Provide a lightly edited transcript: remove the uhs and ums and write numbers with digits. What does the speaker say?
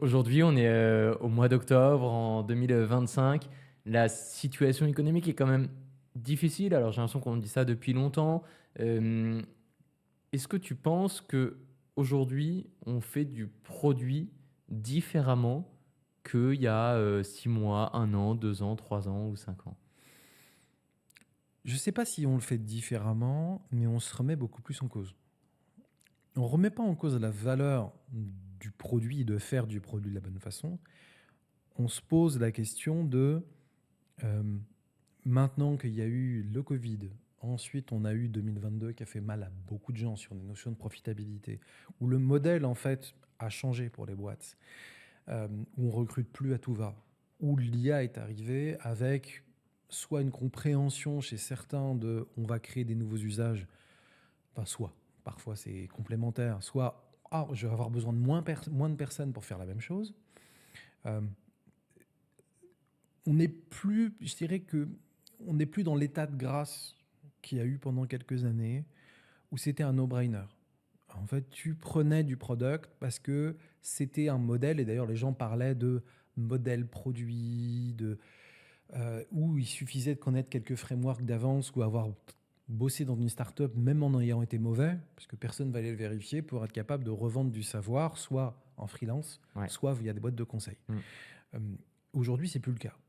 Aujourd'hui, on est au mois d'octobre en 2025. La situation économique est quand même difficile. Alors, j'ai l'impression qu'on dit ça depuis longtemps. Euh, Est-ce que tu penses que aujourd'hui, on fait du produit différemment qu'il y a 6 mois, 1 an, 2 ans, 3 ans ou 5 ans? Je ne sais pas si on le fait différemment, mais on se remet beaucoup plus en cause. On ne remet pas en cause la valeur du produit, de faire du produit de la bonne façon. On se pose la question de, euh, maintenant qu'il y a eu le Covid, ensuite on a eu 2022 qui a fait mal à beaucoup de gens sur des notions de profitabilité, où le modèle en fait a changé pour les boîtes, où on recrute plus à tout va, où l'IA est arrivée avec soit une compréhension chez certains de on va créer des nouveaux usages, enfin soit, parfois c'est complémentaire, soit ah, je vais avoir besoin de moins de personnes pour faire la même chose. Euh, on n'est plus, je dirais que on n'est plus dans l'état de grâce qu'il y a eu pendant quelques années où c'était un no-brainer. En fait, tu prenais du product parce que c'était un modèle, et d'ailleurs les gens parlaient de modèle produit, où il suffisait de connaître quelques frameworks d'avance ou avoir bossé dans une startup, même en ayant été mauvais, parce que personne ne va aller le vérifier, pour être capable de revendre du savoir, soit en freelance, Ouais. soit via des boîtes de conseil. Mm. Euh, Aujourd'hui, c'est plus le cas.